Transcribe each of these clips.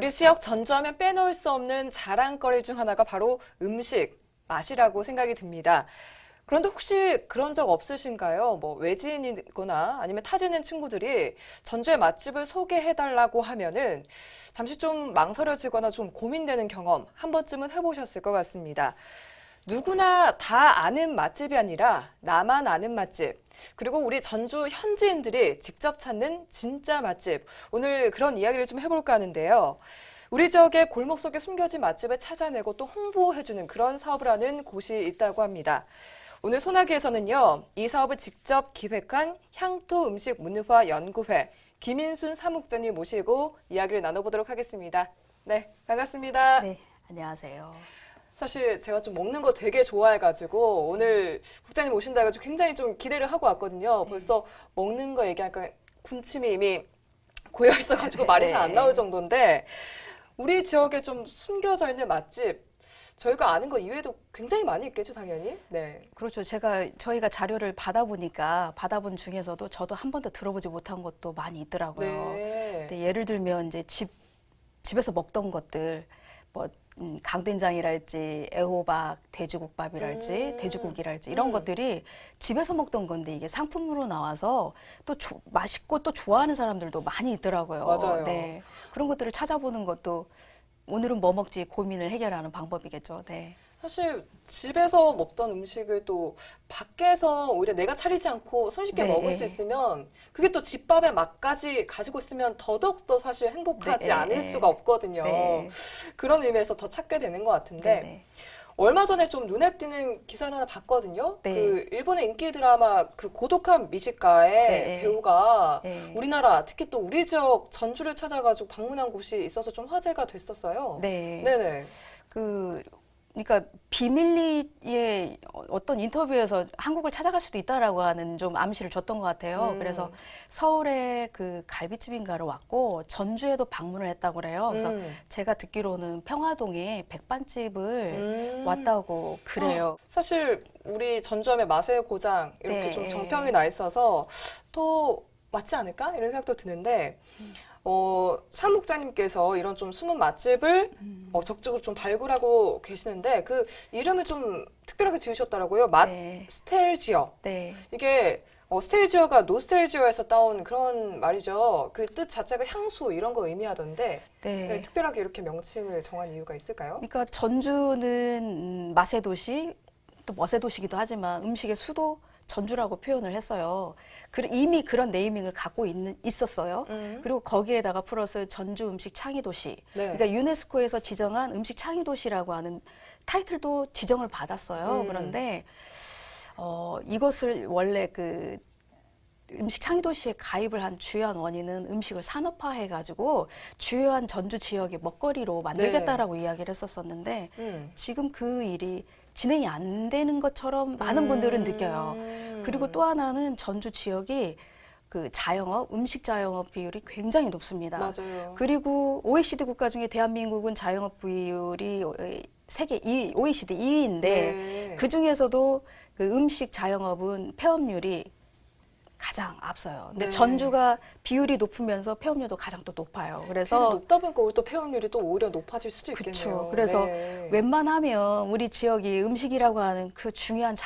우리 지역 전주하면 빼놓을 수 없는 자랑거리 중 하나가 바로 음식, 맛이라고 생각이 듭니다. 그런데 혹시 그런 적 없으신가요? 뭐 외지인이거나 아니면 타지는 친구들이 전주의 맛집을 소개해달라고 하면은 잠시 좀 망설여지거나 좀 고민되는 경험 한 번쯤은 해보셨을 것 같습니다. 누구나 다 아는 맛집이 아니라 나만 아는 맛집, 그리고 우리 전주 현지인들이 직접 찾는 진짜 맛집. 오늘 그런 이야기를 좀 해볼까 하는데요. 우리 지역의 골목 속에 숨겨진 맛집을 찾아내고 또 홍보해주는 그런 사업을 하는 곳이 있다고 합니다. 오늘 소나기에서는요, 이 사업을 직접 기획한 향토 음식 문화 연구회 김인순 사무국장님 모시고 이야기를 나눠보도록 하겠습니다. 네, 반갑습니다. 네, 안녕하세요. 사실 제가 좀 먹는 거 되게 좋아해가지고 오늘 국장님 오신다 해가지고 굉장히 좀 기대를 하고 왔거든요. 벌써 먹는 거 얘기하니까 군침이 이미 고여 있어가지고 말이 잘 안 나올 정도인데, 우리 지역에 좀 숨겨져 있는 맛집, 저희가 아는 거 이외에도 굉장히 많이 있겠죠, 당연히. 네. 그렇죠. 저희가 자료를 받아본 중에서도 저도 한 번도 들어보지 못한 것도 많이 있더라고요. 네. 근데 예를 들면 이제 집에서 먹던 것들, 뭐 강된장이랄지 애호박, 돼지국밥이랄지 돼지고기랄지 이런 것들이 집에서 먹던 건데 이게 상품으로 나와서 또 맛있고 또 좋아하는 사람들도 많이 있더라고요. 맞아요. 네. 그런 것들을 찾아보는 것도 오늘은 뭐 먹지 고민을 해결하는 방법이겠죠. 네. 사실 집에서 먹던 음식을 또 밖에서 오히려 내가 차리지 않고 손쉽게 네. 먹을 수 있으면 그게 또 집밥의 맛까지 가지고 있으면 더더욱더 사실 행복하지 네. 않을 수가 없거든요. 네. 그런 의미에서 더 찾게 되는 것 같은데, 네. 얼마 전에 좀 눈에 띄는 기사를 하나 봤거든요. 네. 그 일본의 인기 드라마 그 고독한 미식가의 네. 배우가 네. 우리나라, 특히 또 우리 지역 전주를 찾아가지고 방문한 곳이 있어서 좀 화제가 됐었어요. 네. 네네. 그러니까 비밀리에 어떤 인터뷰에서 한국을 찾아갈 수도 있다라고 하는 좀 암시를 줬던 것 같아요. 그래서 서울에 그 갈비집인가를 왔고 전주에도 방문을 했다고 그래요. 그래서 제가 듣기로는 평화동에 백반집을 왔다고 그래요. 사실 우리 전주하면 맛의 고장 이렇게 네. 좀 정평이 나 있어서 또 맞지 않을까? 이런 생각도 드는데, 사무국장님께서 이런 좀 숨은 맛집을 적극적으로 좀 발굴하고 계시는데 그 이름을 좀 특별하게 지으셨더라고요. 네. 맛스텔지어. 네. 이게 스텔지어가 노스텔지어에서 따온 그런 말이죠. 그 뜻 자체가 향수 이런 거 의미하던데, 네. 네, 특별하게 이렇게 명칭을 정한 이유가 있을까요? 그러니까 전주는 맛의 도시, 또 멋의 도시기도 하지만 음식의 수도 전주라고 표현을 했어요. 이미 그런 네이밍을 갖고 있었어요. 그리고 거기에다가 플러스 전주 음식 창의 도시. 네. 그러니까 유네스코에서 지정한 음식 창의 도시라고 하는 타이틀도 지정을 받았어요. 그런데 이것을 원래 그 음식 창의 도시에 가입을 한 주요한 원인은 음식을 산업화해가지고 주요한 전주 지역의 먹거리로 만들겠다라고 이야기를 했었었는데 지금 그 일이 진행이 안 되는 것처럼 많은 분들은 느껴요. 그리고 또 하나는 전주 지역이 그 자영업, 음식 자영업 비율이 굉장히 높습니다. 맞아요. 그리고 OECD 국가 중에 대한민국은 자영업 비율이 세계 OECD 2위인데 네. 그 중에서도 그 음식 자영업은 폐업률이 가장 앞서요. 근데 네. 전주가 비율이 높으면서 폐업률도 가장 또 높아요. 그래서 그래서 높다 보니까 또 폐업률이 또 오히려 높아질 수도 있겠네요. 그렇죠. 그래서 네. 웬만하면 우리 지역이 음식이라고 하는 그 중요한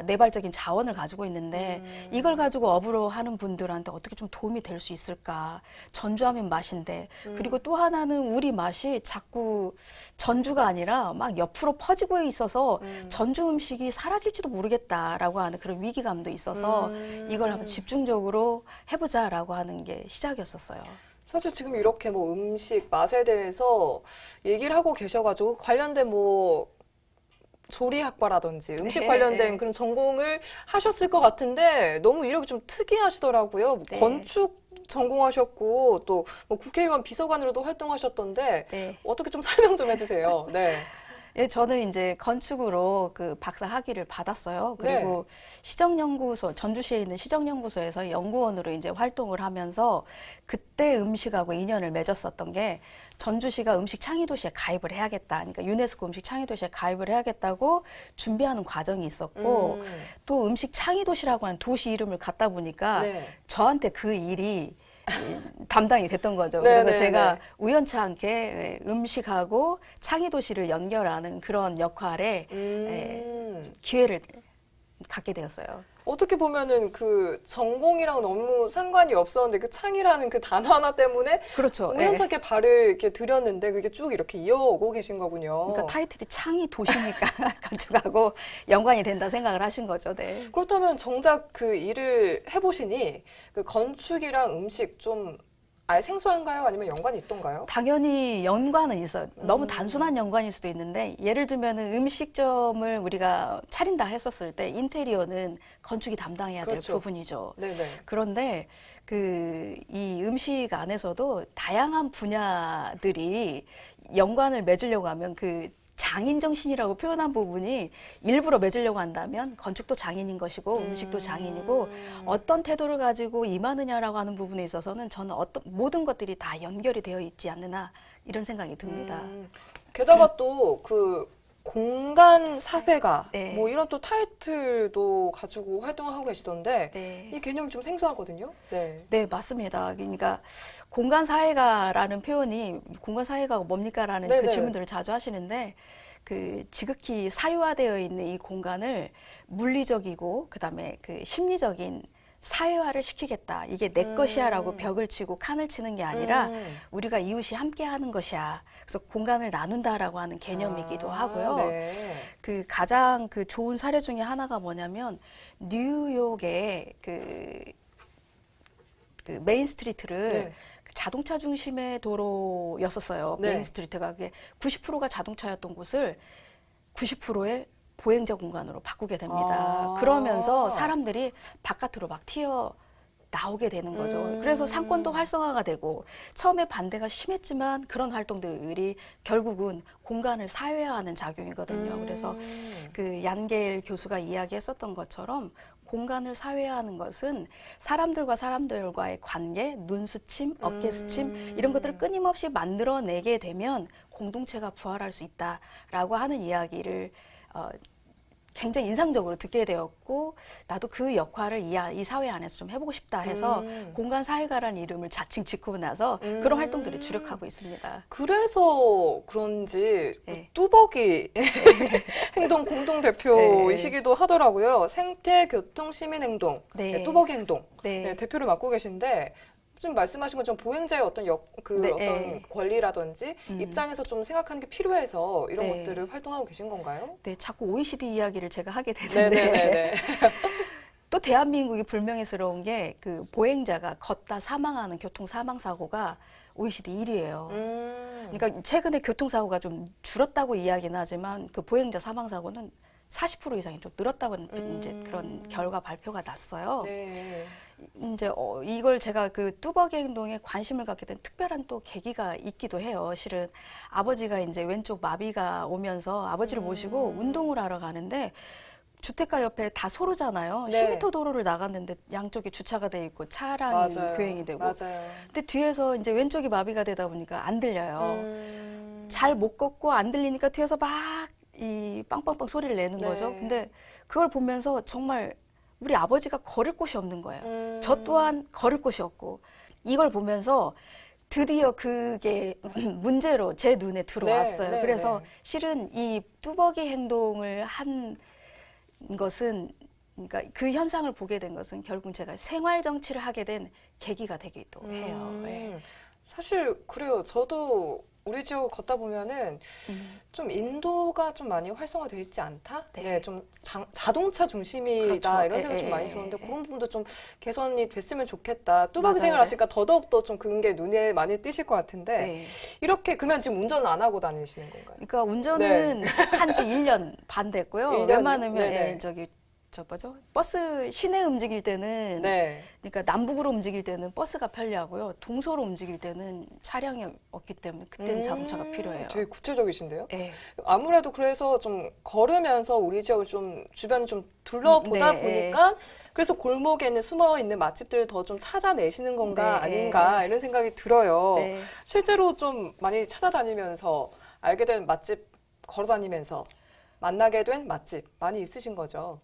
내발적인 자원을 가지고 있는데 이걸 가지고 업으로 하는 분들한테 어떻게 좀 도움이 될 수 있을까. 전주하면 맛인데 그리고 또 하나는 우리 맛이 자꾸 전주가 아니라 막 옆으로 퍼지고 있어서 전주 음식이 사라질지도 모르겠다라고 하는 그런 위기감도 있어서 이걸 한번 집중적으로 해보자라고 하는 게 시작이었었어요. 사실 지금 이렇게 뭐 음식 맛에 대해서 얘기를 하고 계셔가지고 관련된 뭐 조리학과라든지 음식 네, 관련된 네. 그런 전공을 하셨을 것 같은데 너무 이력이 좀 특이하시더라고요. 네. 건축 전공하셨고 또 뭐 국회의원 비서관으로도 활동하셨던데 네. 어떻게 좀 설명 좀 해주세요. 네. 예, 저는 이제 건축으로 그 박사 학위를 받았어요. 그리고 시정연구소, 전주시에 있는 시정연구소에서 연구원으로 이제 활동을 하면서 그때 음식하고 인연을 맺었었던 게 전주시가 음식 창의도시에 가입을 해야겠다. 그러니까 유네스코 음식 창의도시에 가입을 해야겠다고 준비하는 과정이 있었고 또 음식 창의도시라고 하는 도시 이름을 갖다 보니까 네. 저한테 그 일이 담당이 됐던 거죠. 네, 그래서 네, 제가 네. 우연치 않게 음식하고 창의 도시를 연결하는 그런 역할에 기회를 갖게 되었어요. 어떻게 보면은 그 전공이랑 너무 상관이 없었는데 그 창이라는 그 단어 하나 때문에 그렇죠. 예. 우연찮게 발을 이렇게 들였는데 그게 쭉 이렇게 이어오고 계신 거군요. 그러니까 타이틀이 창의 도시니까 건축하고 연관이 된다 생각을 하신 거죠. 네. 그렇다면 정작 그 일을 해보시니 그 건축이랑 음식 좀 아예 생소한가요? 아니면 연관이 있던가요? 당연히 연관은 있어요. 너무 음. 단순한 연관일 수도 있는데 예를 들면은 음식점을 우리가 차린다 했었을 때 인테리어는 건축이 담당해야 될 그렇죠. 부분이죠. 네네. 그런데 이 음식 안에서도 다양한 분야들이 연관을 맺으려고 하면 그 장인 정신이라고 표현한 부분이 일부러 맺으려고 한다면 건축도 장인인 것이고 음식도 장인이고 어떤 태도를 가지고 임하느냐라고 하는 부분에 있어서는 저는 모든 것들이 다 연결이 되어 있지 않느냐 이런 생각이 듭니다. 게다가 또 그 공간 사회가 네. 뭐 이런 또 타이틀도 가지고 활동을 하고 계시던데 네. 이 개념이 좀 생소하거든요. 네. 네, 맞습니다. 그러니까 공간 사회가라는 표현이 공간 사회가 뭡니까라는 네네. 그 질문들을 자주 하시는데 그 지극히 사유화되어 있는 이 공간을 물리적이고 그다음에 그 심리적인 사회화를 시키겠다. 이게 내 것이야라고 벽을 치고 칸을 치는 게 아니라 우리가 이웃이 함께 하는 것이야. 그래서 공간을 나눈다라고 하는 개념이기도 하고요. 네. 그 가장 그 좋은 사례 중에 하나가 뭐냐면 뉴욕의 그 메인 스트리트를 네. 그 자동차 중심의 도로였었어요. 네. 메인 스트리트가 그게 90%가 자동차였던 곳을 90%의 보행자 공간으로 바꾸게 됩니다. 아. 그러면서 사람들이 바깥으로 막 튀어 나오게 되는 거죠. 그래서 상권도 활성화가 되고 처음에 반대가 심했지만 그런 활동들이 결국은 공간을 사회화하는 작용이거든요. 그래서 그 얀겔 교수가 이야기했었던 것처럼 공간을 사회화하는 것은 사람들과 사람들과의 관계, 눈수침, 어깨수침 이런 것들을 끊임없이 만들어내게 되면 공동체가 부활할 수 있다라고 하는 이야기를 굉장히 인상적으로 듣게 되었고 나도 그 역할을 이 사회 안에서 좀 해보고 싶다 해서 공간 사회가라는 이름을 자칭 짓고 나서 그런 활동들을 주력하고 있습니다. 그래서 그런지 네. 뚜벅이 행동 공동대표이시기도 하더라고요. 생태교통시민행동, 네. 네, 뚜벅이 행동 네. 네, 대표를 맡고 계신데 좀 말씀하신 것처럼 보행자의 어떤 네. 어떤 권리라든지 입장에서 좀 생각하는 게 필요해서 이런 네. 것들을 활동하고 계신 건가요? 네, 자꾸 OECD 이야기를 제가 하게 되는데 네네네. 또 대한민국이 불명예스러운 게 그 보행자가 걷다 사망하는 교통 사망 사고가 OECD 1위예요. 그러니까 최근에 교통사고가 좀 줄었다고 이야기는 하지만 그 보행자 사망 사고는 40% 이상이 좀 늘었다고 이제 그런 결과 발표가 났어요. 네. 이제 이걸 제가 그 뚜벅이 행동에 관심을 갖게 된 특별한 또 계기가 있기도 해요. 실은 아버지가 이제 왼쪽 마비가 오면서 아버지를 모시고 운동을 하러 가는데 주택가 옆에 다 소로잖아요. 네. 10m 도로를 나갔는데 양쪽에 주차가 돼 있고 차량이 맞아요. 교행이 되고. 맞아요. 근데 뒤에서 이제 왼쪽이 마비가 되다 보니까 안 들려요. 잘 못 걷고 안 들리니까 뒤에서 막 이 빵빵빵 소리를 내는 네. 거죠. 근데 그걸 보면서 정말 우리 아버지가 걸을 곳이 없는 거예요. 저 또한 걸을 곳이 없고 이걸 보면서 드디어 그게 문제로 제 눈에 들어왔어요. 네, 그래서 네. 실은 이 뚜벅이 행동을 한 것은 그러니까 그 현상을 보게 된 것은 결국 제가 생활 정치를 하게 된 계기가 되기도 해요. 네. 사실 그래요. 저도 우리 지역을 걷다 보면은 좀 인도가 좀 많이 활성화되어 있지 않다? 네. 네, 좀 자동차 중심이다 그렇죠. 이런 생각 좀 많이 예. 들었는데 그런 부분도 좀 개선이 됐으면 좋겠다. 뚜벅이 맞아요. 생활하시니까 더더욱 더 좀 그런 게 눈에 많이 띄실 것 같은데 네. 이렇게 그러면 지금 운전 안 하고 다니시는 건가요? 그러니까 운전은 한 지 1년 반 됐고요. 1년 이요? 웬만하면 네네. 저 뭐죠? 버스 시내 움직일 때는 네. 그러니까 남북으로 움직일 때는 버스가 편리하고요. 동서로 움직일 때는 차량이 없기 때문에 그때는 자동차가 필요해요. 되게 구체적이신데요? 네. 아무래도 그래서 좀 걸으면서 우리 지역을 좀 주변을 좀 둘러보다 네. 보니까 그래서 골목에는 숨어 있는 맛집들을 더 좀 찾아내시는 건가 네. 아닌가 이런 생각이 들어요. 네. 실제로 좀 많이 찾아다니면서 알게 된 맛집 걸어다니면서 만나게 된 맛집 많이 있으신 거죠?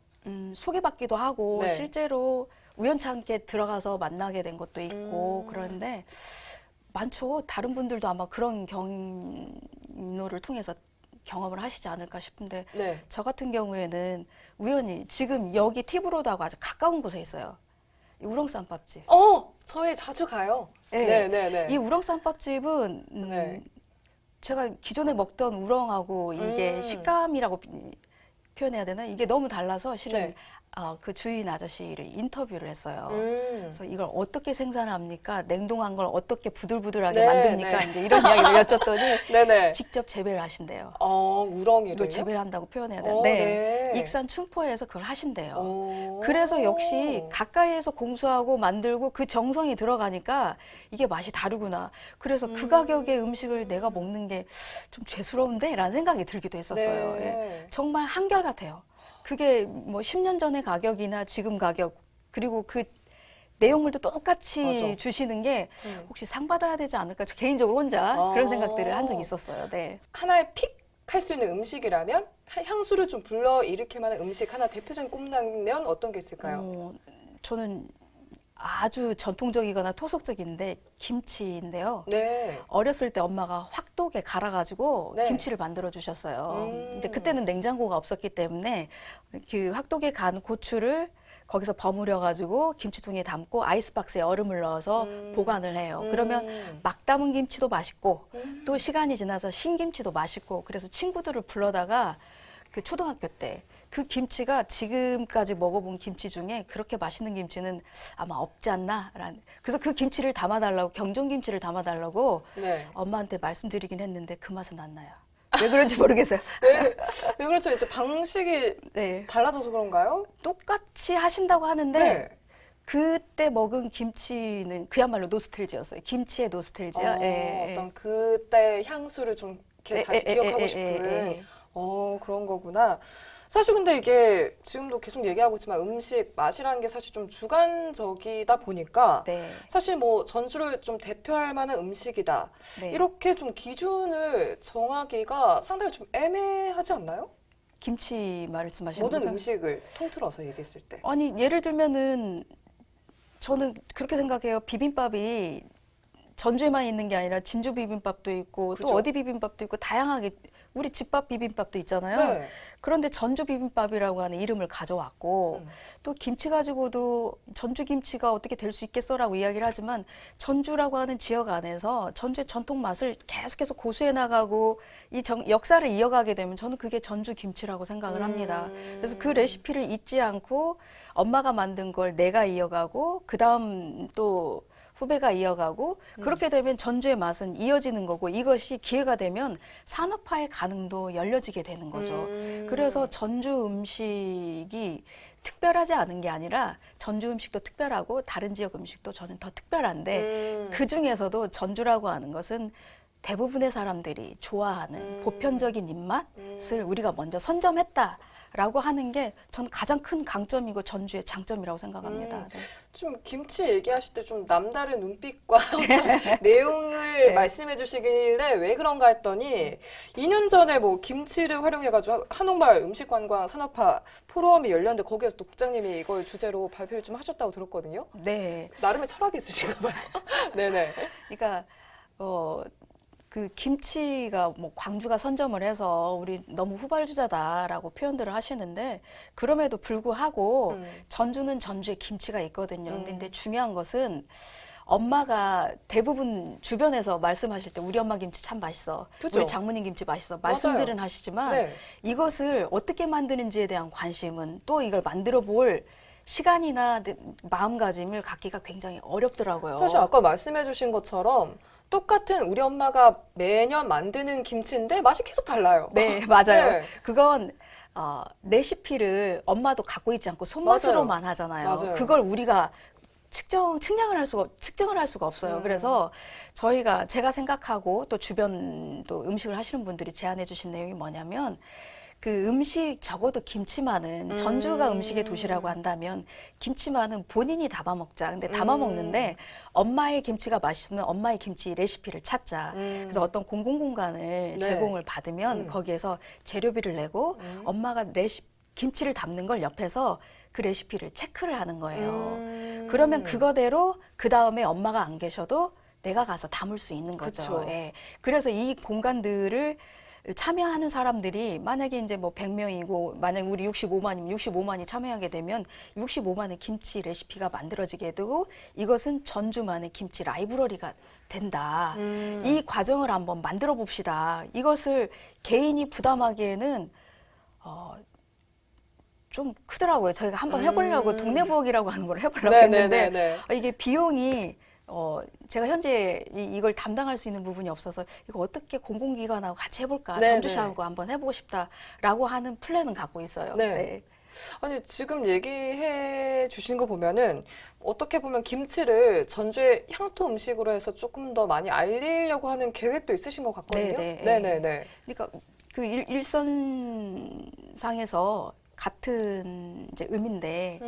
소개받기도 하고 네. 실제로 우연찮게 들어가서 만나게 된 것도 있고 그런데 많죠. 다른 분들도 아마 그런 경로를 통해서 경험을 하시지 않을까 싶은데 네. 저 같은 경우에는 우연히 지금 여기 팁으로도 아주 가까운 곳에 있어요. 이 우렁쌈밥집. 저희 자주 가요. 네. 네네네. 이 우렁쌈밥집은 네. 제가 기존에 먹던 우렁하고 이게 식감이라고 표현해야 되나? 이게 너무 달라서 실은 네. 그 주인 아저씨를 인터뷰를 했어요. 그래서 음. 이걸 어떻게 생산합니까? 냉동한 걸 어떻게 부들부들하게 네, 만듭니까? 네. 이제 이런 이야기를 여쭸더니 네네. 직접 재배를 하신대요. 우렁이를. 이걸 재배한다고 표현해야 되는데 네. 익산 춘포에서 그걸 하신대요. 오. 그래서 역시 가까이에서 공수하고 만들고 그 정성이 들어가니까 이게 맛이 다르구나. 그래서 그 가격의 음식을 내가 먹는 게 좀 죄스러운데? 라는 생각이 들기도 했었어요. 네. 예. 정말 한결같아요. 그게 뭐 10년 전의 가격이나 지금 가격 그리고 그 내용물도 똑같이 맞아. 주시는 게 혹시 상 받아야 되지 않을까? 저 개인적으로 혼자 그런 생각들을 한 적이 있었어요. 네. 하나의 픽 할 수 있는 음식이라면 향수를 좀 불러일으킬 만한 음식 하나 대표적인 꼽는다면 어떤 게 있을까요? 저는 아주 전통적이거나 토속적인데 김치인데요. 네. 어렸을 때 엄마가 확독에 갈아가지고 네. 김치를 만들어 주셨어요. 근데 그때는 냉장고가 없었기 때문에 그 확독에 간 고추를 거기서 버무려가지고 김치통에 담고 아이스박스에 얼음을 넣어서 보관을 해요. 그러면 막 담은 김치도 맛있고 또 시간이 지나서 신김치도 맛있고 그래서 친구들을 불러다가 그 초등학교 때 그 김치가 지금까지 먹어본 김치 중에 그렇게 맛있는 김치는 아마 없지 않나라는. 그래서 그 김치를 담아달라고 경종 김치를 담아달라고 네. 엄마한테 말씀드리긴 했는데 그 맛은 안 나요. 왜 그런지 모르겠어요. 왜 그렇죠? 이제 방식이 네, 달라져서 그런가요? 똑같이 하신다고 하는데 네. 그때 먹은 김치는 그야말로 노스텔지였어요. 김치의 노스텔지야. 어떤 그때 향수를 좀 이렇게 다시 기억하고 싶은 그런 거구나. 사실 근데 이게 지금도 계속 얘기하고 있지만 음식 맛이라는 게 사실 좀 주관적이다 보니까 네. 사실 뭐 전주를 좀 대표할 만한 음식이다. 네. 이렇게 좀 기준을 정하기가 상당히 좀 애매하지 않나요? 김치 말씀하시는 모든 거죠? 음식을 통틀어서 얘기했을 때. 아니 예를 들면은 저는 그렇게 생각해요. 비빔밥이 전주에만 있는 게 아니라 진주 비빔밥도 있고 그죠. 또 어디 비빔밥도 있고 다양하게 우리 집밥 비빔밥도 있잖아요. 네. 그런데 전주 비빔밥이라고 하는 이름을 가져왔고 또 김치 가지고도 전주 김치가 어떻게 될 수 있겠어라고 이야기를 하지만 전주라고 하는 지역 안에서 전주의 전통 맛을 계속해서 고수해 나가고 이 역사를 이어가게 되면 저는 그게 전주 김치라고 생각을 합니다. 그래서 그 레시피를 잊지 않고 엄마가 만든 걸 내가 이어가고 그다음 또 후배가 이어가고 그렇게 되면 전주의 맛은 이어지는 거고 이것이 기회가 되면 산업화의 가능도 열려지게 되는 거죠. 그래서 전주 음식이 특별하지 않은 게 아니라 전주 음식도 특별하고 다른 지역 음식도 저는 더 특별한데 그 중에서도 전주라고 하는 것은 대부분의 사람들이 좋아하는 보편적인 입맛을 우리가 먼저 선점했다. 라고 하는 게 저는 가장 큰 강점이고 전주의 장점이라고 생각합니다. 네. 좀 김치 얘기하실 때 좀 남다른 눈빛과 내용을 말씀해 주시길래 왜 그런가 했더니 2년 전에 뭐 김치를 활용해가지고 한옥마을 음식관광 산업화 포럼이 열렸는데 거기에서 또 국장님이 이걸 주제로 발표를 좀 하셨다고 들었거든요. 네. 나름의 철학이 있으신가 봐요. 네네. 그러니까 그 김치가 뭐 광주가 선점을 해서 우리 너무 후발주자다라고 표현들을 하시는데 그럼에도 불구하고 전주는 전주에 김치가 있거든요. 근데 중요한 것은 엄마가 대부분 주변에서 말씀하실 때 우리 엄마 김치 참 맛있어. 그죠? 우리 장모님 김치 맛있어. 말씀들은 하시지만 네. 이것을 어떻게 만드는지에 대한 관심은 또 이걸 만들어 볼 시간이나 마음가짐을 갖기가 굉장히 어렵더라고요. 사실 아까 말씀해 주신 것처럼 똑같은 우리 엄마가 매년 만드는 김치인데 맛이 계속 달라요. 네, 맞아요. 네. 그건 레시피를 엄마도 갖고 있지 않고 손맛으로만 하잖아요. 맞아요. 그걸 우리가 측량을 할 수가 없어요. 그래서 제가 생각하고 또 주변 또 음식을 하시는 분들이 제안해 주신 내용이 뭐냐면 그 음식 적어도 김치만은 전주가 음식의 도시라고 한다면 김치만은 본인이 담아 먹자. 근데 담아 먹는데 엄마의 김치가 맛있는 엄마의 김치 레시피를 찾자. 그래서 어떤 공공공간을 네. 제공을 받으면 거기에서 재료비를 내고 엄마가 김치를 담는 걸 옆에서 그 레시피를 체크를 하는 거예요. 그러면 그거대로 그 다음에 엄마가 안 계셔도 내가 가서 담을 수 있는 거죠. 그쵸. 예. 그래서 이 공간들을 참여하는 사람들이 만약에 이제 뭐 100명이고 만약 우리 65만이면 65만이 참여하게 되면 65만의 김치 레시피가 만들어지게 되고 이것은 전주만의 김치 라이브러리가 된다. 이 과정을 한번 만들어 봅시다. 이것을 개인이 부담하기에는 좀 크더라고요. 저희가 한번 해보려고 동네 부엌이라고 하는 걸 해보려고 했는데 네네네네. 이게 비용이 제가 현재 이걸 담당할 수 있는 부분이 없어서 이거 어떻게 공공기관하고 같이 해볼까 네네. 전주시하고 한번 해보고 싶다라고 하는 플랜은 갖고 있어요. 네. 아니, 지금 얘기해 주신 거 보면은 어떻게 보면 김치를 전주의 향토 음식으로 해서 조금 더 많이 알리려고 하는 계획도 있으신 것 같거든요. 네네. 네네네. 그러니까 그 일선상에서 같은 이제 의미인데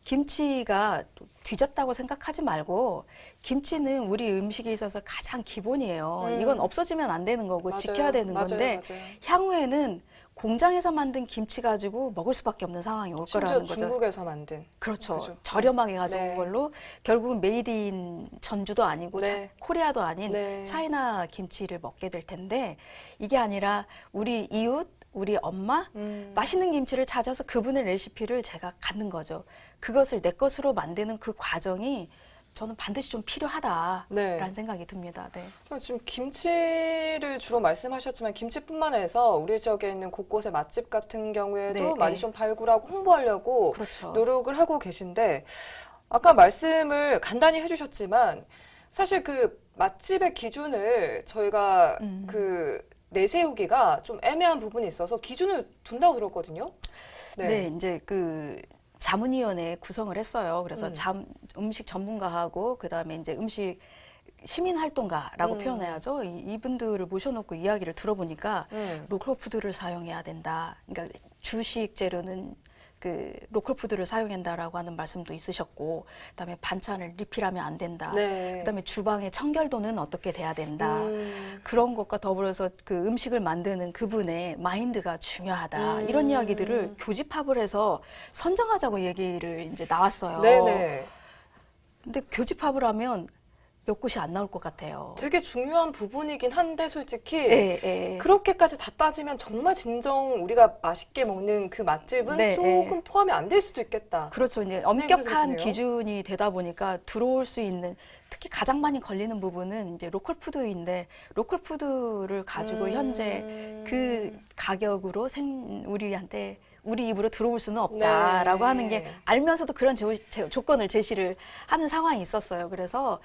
김치가 또 뒤졌다고 생각하지 말고 김치는 우리 음식에 있어서 가장 기본이에요. 이건 없어지면 안 되는 거고 맞아요. 지켜야 되는 맞아요. 건데 맞아요. 향후에는 공장에서 만든 김치 가지고 먹을 수밖에 없는 상황이 올 심지어 거라는 거죠. 중국에서 만든. 그렇죠. 그죠. 저렴하게 가져온 네. 걸로 결국은 메이드 인 전주도 아니고 네. 코리아도 아닌 네. 차이나 김치를 먹게 될 텐데 이게 아니라 우리 이웃, 우리 엄마 맛있는 김치를 찾아서 그분의 레시피를 제가 갖는 거죠. 그것을 내 것으로 만드는 그 과정이 저는 반드시 좀 필요하다라는 네. 생각이 듭니다. 네. 지금 김치를 주로 말씀하셨지만 김치뿐만 해서 우리 지역에 있는 곳곳의 맛집 같은 경우에도 네, 많이 네. 좀 발굴하고 홍보하려고 그렇죠. 노력을 하고 계신데 아까 말씀을 간단히 해주셨지만 사실 그 맛집의 기준을 저희가 그 내세우기가 좀 애매한 부분이 있어서 기준을 둔다고 들었거든요. 네, 이제 그 자문위원회 구성을 했어요. 그래서 음식 전문가하고 그다음에 이제 음식 시민활동가라고 표현해야죠. 이분들을 모셔놓고 이야기를 들어보니까 로컬 푸드를 사용해야 된다. 그러니까 주식 재료는 그 로컬 푸드를 사용한다라고 하는 말씀도 있으셨고, 그다음에 반찬을 리필하면 안 된다. 네. 그다음에 주방의 청결도는 어떻게 돼야 된다. 그런 것과 더불어서 그 음식을 만드는 그분의 마인드가 중요하다. 이런 이야기들을 교집합을 해서 선정하자고 얘기를 이제 나왔어요. 네네. 근데 교집합을 하면 몇 곳이 안 나올 것 같아요. 되게 중요한 부분이긴 한데 솔직히 예, 예. 그렇게까지 다 따지면 정말 진정 우리가 맛있게 먹는 그 맛집은 네, 조금 예. 포함이 안 될 수도 있겠다. 그렇죠. 이제 그래서 엄격한 그러네요. 기준이 되다 보니까 들어올 수 있는 특히 가장 많이 걸리는 부분은 이제 로컬 푸드인데 로컬 푸드를 가지고 현재 그 가격으로 우리한테 우리 입으로 들어올 수는 없다라고 네. 하는 게 알면서도 그런 조건을 제시를 하는 상황이 있었어요. 그래서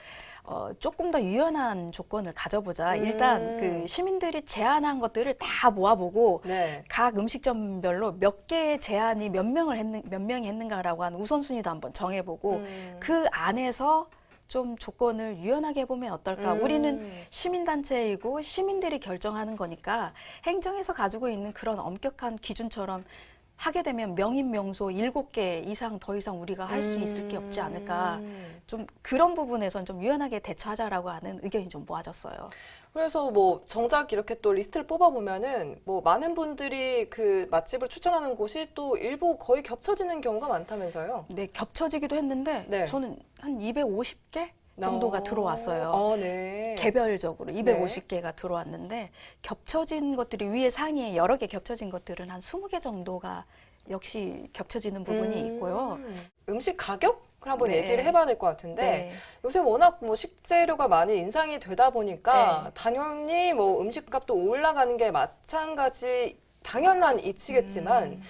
조금 더 유연한 조건을 가져보자. 일단 그 시민들이 제안한 것들을 다 모아보고 네. 각 음식점별로 몇 개의 제안이 몇 명이 했는가라고 하는 우선순위도 한번 정해보고 그 안에서 좀 조건을 유연하게 해보면 어떨까? 우리는 시민단체이고 시민들이 결정하는 거니까 행정에서 가지고 있는 그런 엄격한 기준처럼 하게 되면 명인 명소 7개 이상 더 이상 우리가 할 수 있을 게 없지 않을까. 좀 그런 부분에선 좀 유연하게 대처하자라고 하는 의견이 좀 모아졌어요. 그래서 뭐 정작 이렇게 또 리스트를 뽑아보면은 뭐 많은 분들이 그 맛집을 추천하는 곳이 또 일부 거의 겹쳐지는 경우가 많다면서요. 네, 겹쳐지기도 했는데 네. 저는 한 250개 정도가 들어왔어요. 네. 개별적으로 250개가 들어왔는데 겹쳐진 것들이 위에 상위에 여러 개 겹쳐진 것들은 한 20개 정도가 역시 겹쳐지는 부분이 있고요. 음식 가격을 한번 네. 얘기를 해봐야 될 것 같은데 네. 요새 워낙 뭐 식재료가 많이 인상이 되다 보니까 네. 당연히 뭐 음식값도 올라가는 게 마찬가지 당연한 이치겠지만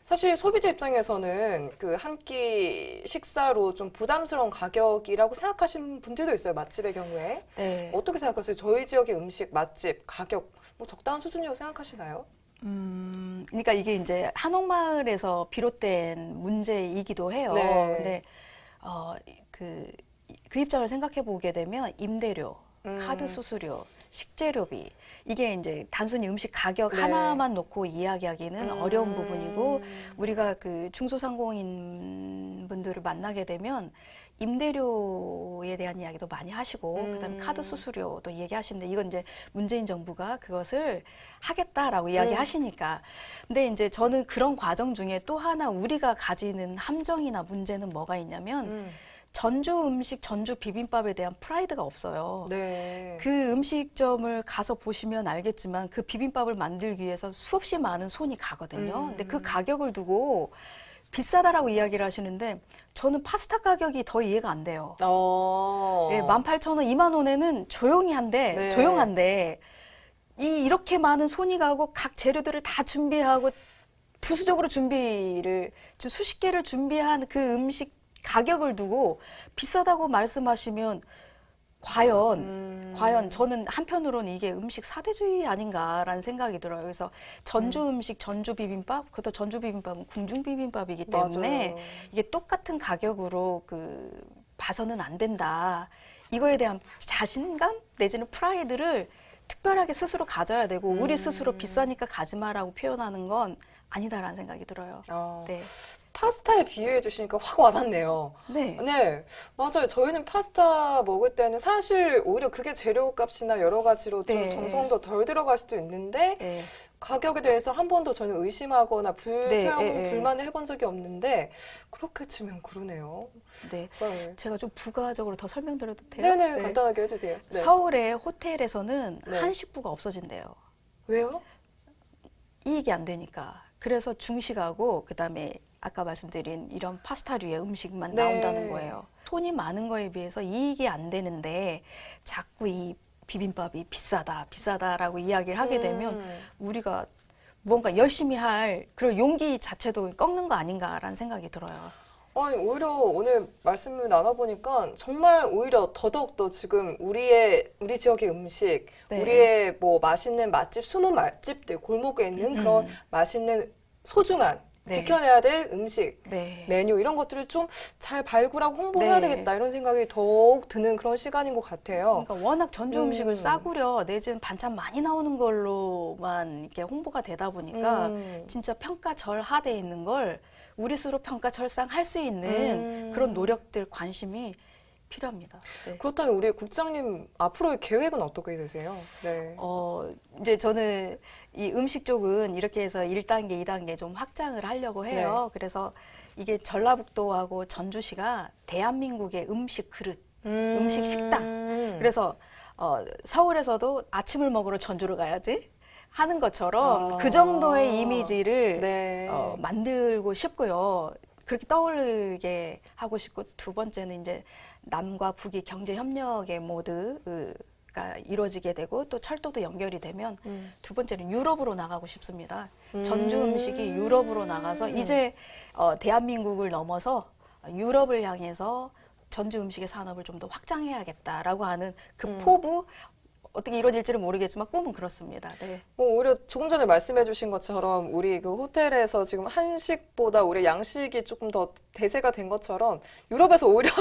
사실 소비자 입장에서는 그 한 끼 식사로 좀 부담스러운 가격이라고 생각하시는 분들도 있어요. 맛집의 경우에. 네. 어떻게 생각하세요? 저희 지역의 음식, 맛집, 가격 뭐 적당한 수준이라고 생각하시나요? 그러니까 이게 이제 한옥마을에서 비롯된 문제이기도 해요. 네. 근데 그 입장을 생각해 보게 되면 임대료, 카드 수수료, 식재료비 이게 이제 단순히 음식 가격 네. 하나만 놓고 이야기하기는 어려운 부분이고 우리가 그 중소상공인 분들을 만나게 되면 임대료에 대한 이야기도 많이 하시고 그다음에 카드 수수료도 얘기하시는데 이건 이제 문재인 정부가 그것을 하겠다라고 이야기하시니까 근데 이제 저는 그런 과정 중에 또 하나 우리가 가지는 함정이나 문제는 뭐가 있냐면 전주 음식, 전주 비빔밥에 대한 프라이드가 없어요. 네. 그 음식점을 가서 보시면 알겠지만 그 비빔밥을 만들기 위해서 수없이 많은 손이 가거든요. 근데 그 가격을 두고 비싸다라고 이야기를 하시는데 저는 파스타 가격이 더 이해가 안 돼요. 예, 18,000원, 2만 원에는 네. 조용한데 이렇게 많은 손이 가고 각 재료들을 다 준비하고 부수적으로 준비를 좀 수십 개를 준비한 그 음식 가격을 두고 비싸다고 말씀하시면 과연 저는 한편으로는 이게 음식 사대주의 아닌가라는 생각이 들어요. 그래서 전주 음식, 전주 비빔밥, 그것도 전주 비빔밥은 궁중 비빔밥이기 때문에 맞아요. 이게 똑같은 가격으로 봐서는 안 된다. 이거에 대한 자신감 내지는 프라이드를 특별하게 스스로 가져야 되고 우리 스스로 비싸니까 가지 마라고 표현하는 건 아니다라는 생각이 들어요. 네. 파스타에 비유해 주시니까 확 와닿네요. 네. 네, 맞아요. 저희는 파스타 먹을 때는 사실 오히려 그게 재료값이나 여러 가지로 좀 네. 정성도 덜 들어갈 수도 있는데 네. 가격에 대해서 한 번도 저는 의심하거나 네. 불만을 해본 적이 없는데 그렇게 치면 그러네요. 네. 네. 제가 좀 부가적으로 더 설명드려도 돼요? 네네, 네. 간단하게 해주세요. 네. 서울의 호텔에서는 네. 한식부가 없어진대요. 왜요? 이익이 안 되니까. 그래서 중식하고 그다음에 아까 말씀드린 이런 파스타류의 음식만 네. 나온다는 거예요. 손이 많은 거에 비해서 이익이 안 되는데 자꾸 이 비빔밥이 비싸다라고 이야기를 하게 되면 우리가 무언가 열심히 할 그런 용기 자체도 꺾는 거 아닌가라는 생각이 들어요. 아니, 오히려 오늘 말씀을 나눠보니까 정말 오히려 더더욱더 지금 우리 지역의 음식, 네. 우리의 뭐 맛있는 맛집, 숨은 맛집들, 골목에 있는 그런 맛있는 소중한 네. 지켜내야 될 음식, 네. 메뉴 이런 것들을 좀 잘 발굴하고 홍보해야 네. 되겠다 이런 생각이 더욱 드는 그런 시간인 것 같아요. 그러니까 워낙 전주 음식을 싸구려 내지는 반찬 많이 나오는 걸로만 이렇게 홍보가 되다 보니까 진짜 평가절하돼 있는 걸 우리 스스로 평가절상할 수 있는 그런 노력들 관심이 필요합니다. 네. 그렇다면 우리 국장님 앞으로의 계획은 어떻게 되세요? 네. 이제 저는 이 음식 쪽은 이렇게 해서 1단계, 2단계 좀 확장을 하려고 해요. 그래서 이게 전라북도하고 전주시가 대한민국의 음식 그릇, 음식 식당. 그래서 서울에서도 아침을 먹으러 전주를 가야지 하는 것처럼 그 정도의 이미지를 네. 만들고 싶고요. 그렇게 떠오르게 하고 싶고 두 번째는 이제 남과 북이 경제 협력의 모드가 이루어지게 되고 또 철도도 연결이 되면 두 번째는 유럽으로 나가고 싶습니다. 전주 음식이 유럽으로 나가서 이제 대한민국을 넘어서 유럽을 향해서 전주 음식의 산업을 좀 더 확장해야겠다라고 하는 그 포부 어떻게 이루어질지는 모르겠지만 꿈은 그렇습니다. 네. 뭐 오히려 조금 전에 말씀해주신 것처럼 우리 그 호텔에서 지금 한식보다 우리 양식이 조금 더 대세가 된 것처럼 유럽에서 오히려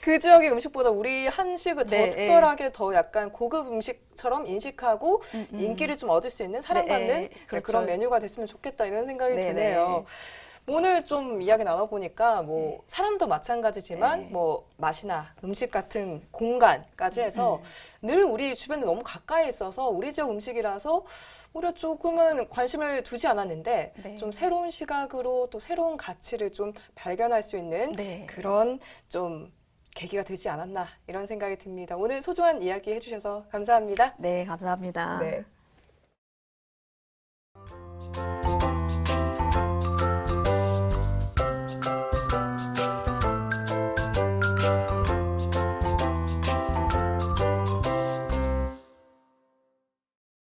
그 지역의 음식보다 우리 한식을 더 네, 특별하게 더 약간 고급 음식처럼 인식하고 인기를 좀 얻을 수 있는 사랑받는 네, 그렇죠. 그런 메뉴가 됐으면 좋겠다 이런 생각이 네, 드네요. 오늘 좀 이야기 나눠보니까 뭐 사람도 마찬가지지만 뭐 맛이나 음식 같은 공간까지 해서 늘 우리 주변에 너무 가까이 있어서 우리 지역 음식이라서 오히려 조금은 관심을 두지 않았는데 네. 좀 새로운 시각으로 또 새로운 가치를 좀 발견할 수 있는 네. 그런 좀 계기가 되지 않았나 이런 생각이 듭니다. 오늘 소중한 이야기 해주셔서 감사합니다. 네, 감사합니다. 네.